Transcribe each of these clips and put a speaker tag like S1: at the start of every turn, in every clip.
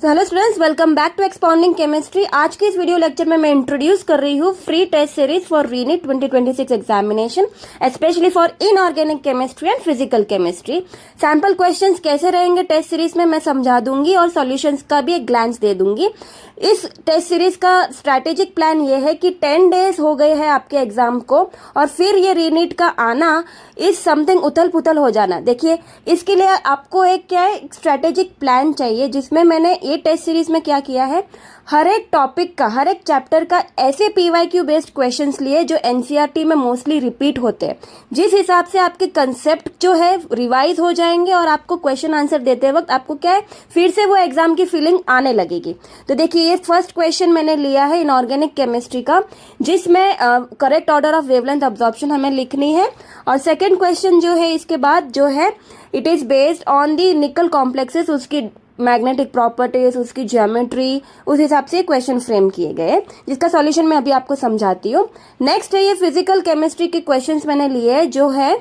S1: So hello students, welcome back to expounding chemistry. आज के इस वीडियो लेक्चर में मैं इंट्रोड्यूस कर रही हूँ free test series for re NEET 2026 examination, specially for inorganic chemistry and physical chemistry. Sample questions कैसे रहेंगे टेस्ट सीरीज में मैं समझा दूंगी और सॉल्यूशंस का भी एक ग्लैंस दे दूंगी। इस टेस्ट सीरीज का स्ट्रैटेजिक प्लान ये है कि 10 डेज हो गए हैं आपके एग्जाम को और फिर ये रीनीट का आना इज समथिंग उथल पुथल हो जाना। देखिए, इसके लिए आपको एक क्या है स्ट्रैटेजिक प्लान चाहिए, जिसमें मैंने ये टेस्ट सीरीज में क्या किया है, हर एक टॉपिक का, हर एक चैप्टर का ऐसे पीवाईक्यू बेस्ड क्वेश्चंस लिए जो एनसीईआरटी में मोस्टली रिपीट होते हैं, जिस हिसाब से आपके कंसेप्ट जो है रिवाइज हो जाएंगे और आपको क्वेश्चन आंसर देते वक्त आपको क्या है फिर से वो एग्जाम की फीलिंग आने लगेगी। तो देखिए, ये फर्स्ट क्वेश्चन मैंने लिया है इनऑर्गेनिक केमिस्ट्री का, जिसमें correct order of wavelength absorption हमें लिखनी है। और सेकेंड क्वेश्चन जो है इसके बाद जो है it is based on the निकल कॉम्प्लेक्सेस, उसकी मैग्नेटिक प्रॉपर्टीज, उसकी ज्योमेट्री, उस हिसाब से क्वेश्चन फ्रेम किए गए, जिसका सॉल्यूशन मैं अभी आपको समझाती हूँ। नेक्स्ट है ये फिजिकल केमिस्ट्री के क्वेश्चंस मैंने लिए जो है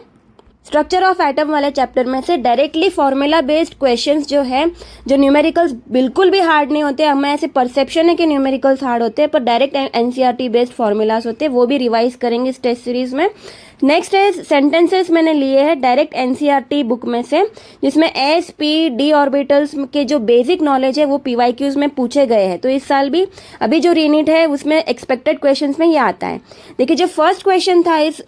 S1: स्ट्रक्चर ऑफ एटम वाले चैप्टर में से डायरेक्टली फॉर्मूला बेस्ड क्वेश्चंस जो है, जो न्यूमेरिकल्स बिल्कुल भी हार्ड नहीं होते, हमें ऐसे परसेप्शन है कि न्यूमेरिकल्स हार्ड होते हैं पर डायरेक्ट एनसीईआरटी बेस्ड फॉर्मूलाज होते हैं, वो भी रिवाइज करेंगे इस टेस्ट सीरीज में। नेक्स्ट है सेंटेंसेस मैंने लिए हैं डायरेक्ट एनसीईआरटी बुक में से, जिसमें एस पी डी ऑर्बिटल्स के जो बेसिक नॉलेज है वो पीवाईक्यूज में पूछे गए हैं। तो इस साल भी अभी जो रीनीट है उसमें एक्सपेक्टेड क्वेश्चंस में ये आता है। देखिए, जो फर्स्ट क्वेश्चन था इस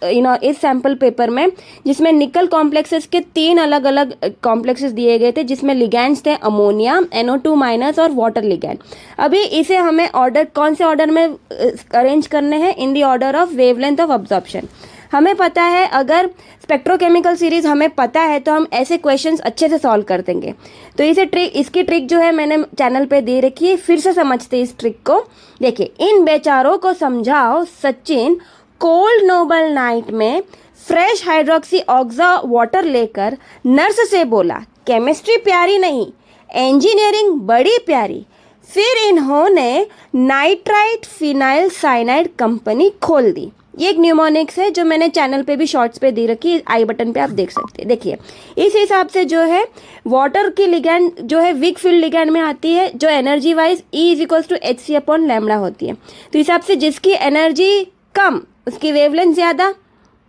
S1: सैम्पल पेपर में, जिसमें निकल कॉम्प्लेक्सेस के 3 अलग अलग कॉम्प्लेक्सेस दिए गए थे, जिसमें लिगैंड्स थे अमोनिया, NO2- और वाटर लिगैंड। अभी इसे हमें ऑर्डर कौन से ऑर्डर में अरेंज करने हैं, in the order of wavelength of absorption. हमें पता है, अगर स्पेक्ट्रोकेमिकल सीरीज हमें पता है तो हम ऐसे क्वेश्चंस अच्छे से सॉल्व कर देंगे। तो इसकी ट्रिक जो है मैंने चैनल पे दे रखी है, फिर से समझते इस ट्रिक को। देखिए, इन बेचारों को समझाओ सचिन कोल्ड नोबल नाइट में फ्रेश हाइड्रोक्सी ऑक्सा वाटर लेकर नर्स से बोला, केमिस्ट्री प्यारी नहीं, इंजीनियरिंग बड़ी प्यारी। फिर इन्होंने नाइट्राइट फिनाइल साइनाइड कंपनी खोल दी। ये एक न्यूमोनिक्स है जो मैंने चैनल पे भी शॉर्ट्स पे दे रखी है, आई बटन पे आप देख सकते हैं। देखिए, इस हिसाब से जो है वाटर की लिगैंड जो है वीक फील्ड लिगैंड में आती है, जो एनर्जी वाइज E=hc/λ होती है। तो हिसाब से जिसकी एनर्जी कम उसकी वेवलेंथ ज़्यादा,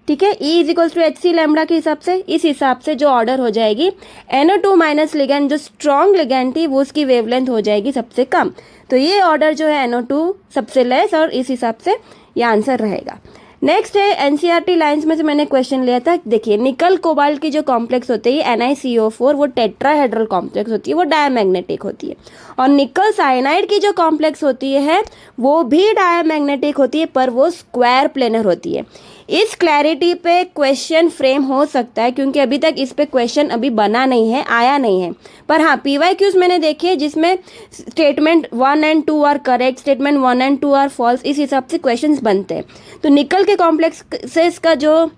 S1: ठीक है, E=hc/λ के हिसाब से। इस हिसाब से जो ऑर्डर हो जाएगी NO2- लिगैंड जो स्ट्रॉन्ग लिगैंड थी वो उसकी वेवलेंथ हो जाएगी सबसे कम। तो ये ऑर्डर जो है NO2 सबसे लेस, और इस हिसाब से ये आंसर रहेगा। नेक्स्ट है एनसीईआरटी लाइंस में से मैंने क्वेश्चन लिया था। देखिए, निकल कोबाल्ट की जो कॉम्प्लेक्स होती है NiCO4 वो टेट्राहेड्रल कॉम्प्लेक्स होती है, वो डायमैग्नेटिक होती है। और निकल साइनाइड की जो कॉम्प्लेक्स होती है वो भी डायमैग्नेटिक होती है पर वो स्क्वायर प्लेनर होती है। इस क्लैरिटी पे क्वेश्चन फ्रेम हो सकता है, क्योंकि अभी तक इस पे क्वेश्चन अभी बना नहीं है, आया नहीं है। पर हाँ, पीवाईक्यूज मैंने देखे जिसमें स्टेटमेंट 1 और 2 आर करेक्ट, स्टेटमेंट 1 और 2 आर फॉल्स, इस हिसाब से क्वेश्चंस बनते हैं। तो निकल के कॉम्प्लेक्सेस का जो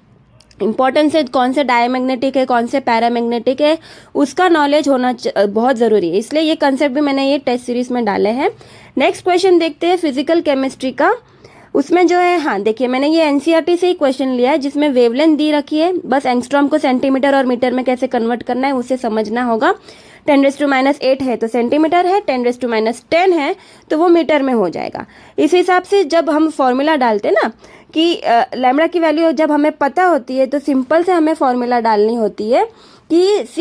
S1: इंपॉर्टेंस है, कौन से डायमैग्नेटिक है कौन से पैरामैग्नेटिक है, उसका नॉलेज होना बहुत ज़रूरी है। इसलिए ये कंसेप्ट भी मैंने ये टेस्ट सीरीज में डाले हैं। नेक्स्ट क्वेश्चन देखते हैं फिजिकल केमिस्ट्री का। उसमें जो है, हाँ देखिए, मैंने ये एनसीईआरटी से ही क्वेश्चन लिया है, जिसमें वेवलेंथ दी रखी है, बस एंगस्ट्रॉम को सेंटीमीटर और मीटर में कैसे कन्वर्ट करना है उसे समझना होगा। 10⁻⁸ है तो सेंटीमीटर है, 10⁻10 है तो वो मीटर में हो जाएगा। इस हिसाब से जब हम फॉर्मूला डालते हैं ना कि लैम्डा की वैल्यू जब हमें पता होती है तो सिंपल से हमें फॉर्मूला डालनी होती है कि C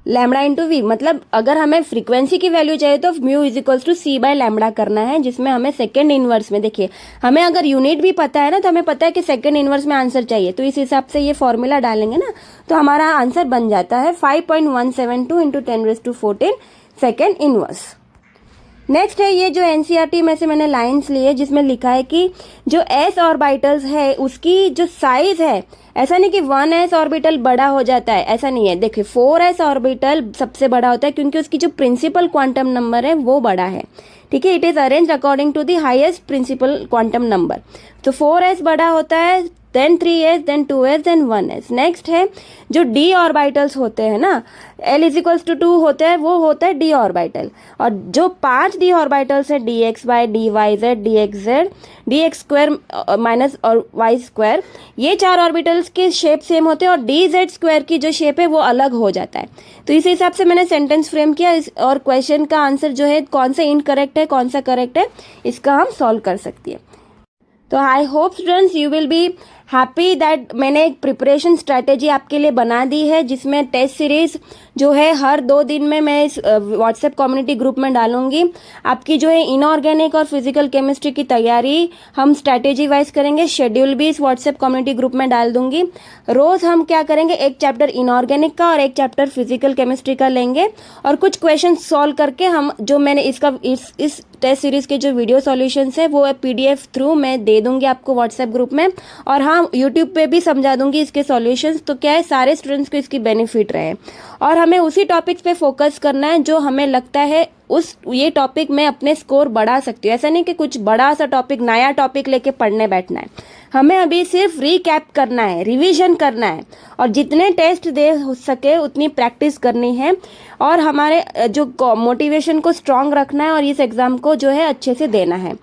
S1: λ/V। मतलब अगर हमें फ्रीक्वेंसी की वैल्यू चाहिए तो μ C/λ करना है, जिसमें हमें सेकेंड इनवर्स में, देखिए हमें अगर यूनिट भी पता है ना तो हमें पता है कि सेकेंड इनवर्स में आंसर चाहिए, तो इस हिसाब से ये फॉर्मूला डालेंगे ना तो हमारा आंसर बन जाता है 5.172 × 10⁻14 सेकेंड इनवर्स। नेक्स्ट है ये जो एनसीईआरटी में से मैंने लाइंस ली है, जिसमें लिखा है कि जो s ऑर्बिटल्स है उसकी जो साइज है, ऐसा नहीं कि 1s ऑर्बिटल बड़ा हो जाता है, ऐसा नहीं है। देखिए, 4s ऑर्बिटल सबसे बड़ा होता है क्योंकि उसकी जो प्रिंसिपल क्वांटम नंबर है वो बड़ा है, ठीक है, it is arrange according to the highest principal quantum number. तो 4s बड़ा होता है, then 3s, then 2s, then 1s। Next है जो d ऑर्बिटल्स होते हैं ना, l इज इक्वल्स टू 2 होते हैं, वो होता है d ऑर्बिटल। और जो 5 d ऑर्बिटल्स है dxy, dyz, dxz, dx square minus और y स्क्वायर, ये 4 ऑर्बिटल्स के शेप सेम होते हैं और dz स्क्वायर की जो शेप है वो अलग हो जाता है। तो इस हिसाब से मैंने सेंटेंस फ्रेम किया और क्वेश्चन का आंसर जो है कौन सा इनकरेक्ट है कौन सा करेक्ट है, इसका हम सॉल्व कर सकते हैं। तो I hope students you will be happy that मैंने एक प्रिपरेशन स्ट्रैटेजी आपके लिए बना दी है, जिसमें टेस्ट सीरीज जो है हर 2 दिन में मैं इस व्हाट्सएप कम्युनिटी ग्रुप में डालूंगी। आपकी जो है इनऑर्गेनिक और फिजिकल केमिस्ट्री की तैयारी हम स्ट्रैटेजी वाइज करेंगे, शेड्यूल भी इस व्हाट्सएप कम्युनिटी ग्रुप में डाल दूंगी। रोज हम क्या करेंगे, एक चैप्टर इनऑर्गेनिक का और एक चैप्टर फिजिकल केमिस्ट्री का लेंगे और कुछ क्वेश्चन सॉल्व करके हम जो मैंने इस टेस्ट सीरीज के जो वीडियो सॉल्यूशंस है वो PDF थ्रू मैं दे दूंगी आपको व्हाट्सएप ग्रुप में, और हाँ यूट्यूब पे भी समझा दूंगी इसके सॉल्यूशंस। तो क्या है, सारे स्टूडेंट्स को इसकी बेनिफिट रहे और हमें उसी टॉपिक्स पे फोकस करना है जो हमें लगता है ये टॉपिक में अपने स्कोर बढ़ा सकती हूँ। ऐसा नहीं कि कुछ बड़ा सा टॉपिक नया टॉपिक लेके पढ़ने बैठना है, हमें अभी सिर्फ रिकैप करना है, रिवीजन करना है और जितने टेस्ट दे हो सके उतनी प्रैक्टिस करनी है और हमारे जो मोटिवेशन को स्ट्रांग रखना है और इस एग्ज़ाम को जो है अच्छे से देना है।